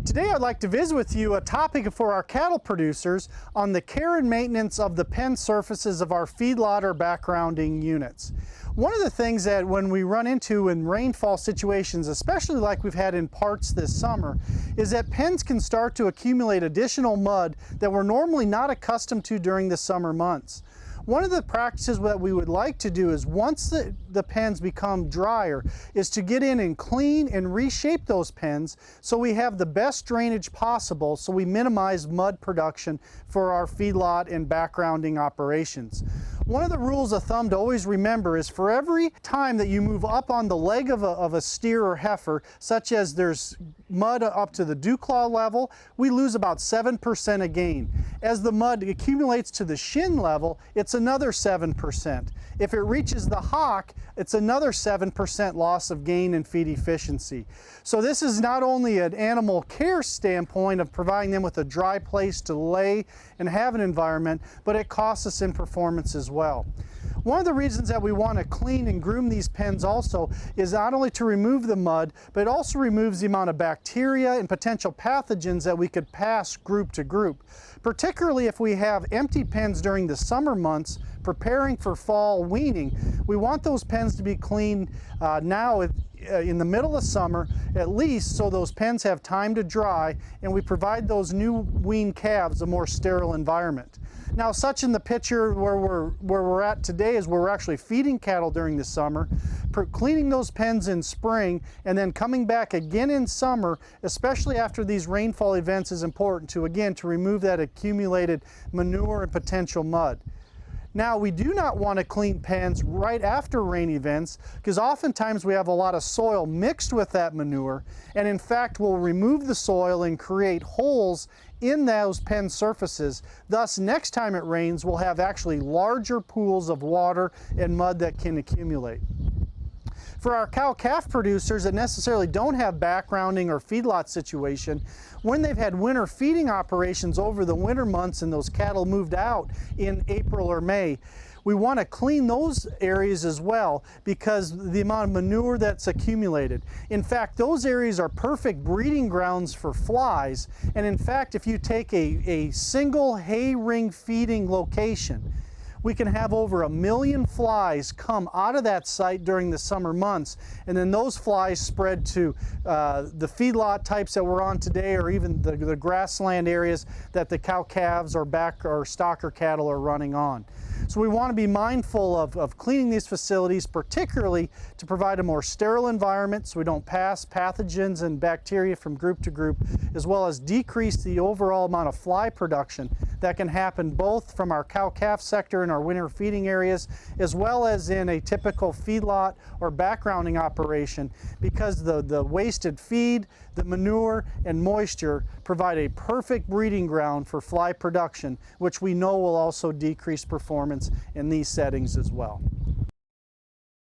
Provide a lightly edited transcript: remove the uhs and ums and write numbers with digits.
Today I'd like to visit with you a topic for our cattle producers on the care and maintenance of the pen surfaces of our feedlot or backgrounding units. One of the things that when we run into in rainfall situations, especially like we've had in parts this summer, is that pens can start to accumulate additional mud that we're normally not accustomed to during the summer months. One of the practices that we would like to do is once the pens become drier is to get in and clean and reshape those pens so we have the best drainage possible so we minimize mud production for our feedlot and backgrounding operations. One of the rules of thumb to always remember is for every time that you move up on the leg of a steer or heifer, such as there's mud up to the dew claw level, we lose about 7% of gain. As the mud accumulates to the shin level, it's another 7%. If it reaches the hock, it's another 7% loss of gain and feed efficiency. So this is not only an animal care standpoint of providing them with a dry place to lay and have an environment, but it costs us in performance as well. One of the reasons that we want to clean and groom these pens also is not only to remove the mud, but it also removes the amount of bacteria and potential pathogens that we could pass group to group. Particularly if we have empty pens during the summer months preparing for fall weaning, we want those pens to be cleaned now in the middle of summer at least, so those pens have time to dry and we provide those new weaned calves a more sterile environment. Now, such in the picture where we're at today is where we're actually feeding cattle during the summer, cleaning those pens in spring, and then coming back again in summer, especially after these rainfall events, is important to remove that accumulated manure and potential mud. Now, we do not want to clean pens right after rain events because oftentimes we have a lot of soil mixed with that manure, and in fact we'll remove the soil and create holes in those pen surfaces. Thus, next time it rains, we'll have actually larger pools of water and mud that can accumulate. For our cow-calf producers that necessarily don't have backgrounding or feedlot situation, when they've had winter feeding operations over the winter months and those cattle moved out in April or May, we want to clean those areas as well because the amount of manure that's accumulated. In fact, those areas are perfect breeding grounds for flies, and in fact, if you take a single hay ring feeding location, we can have over 1 million flies come out of that site during the summer months, and then those flies spread to the feedlot types that we're on today, or even the grassland areas that the cow calves or stocker cattle are running on. So we want to be mindful of cleaning these facilities, particularly to provide a more sterile environment so we don't pass pathogens and bacteria from group to group, as well as decrease the overall amount of fly production that can happen both from our cow-calf sector in our winter feeding areas, as well as in a typical feedlot or backgrounding operation, because the wasted feed, the manure, and moisture provide a perfect breeding ground for fly production, which we know will also decrease performance in these settings as well.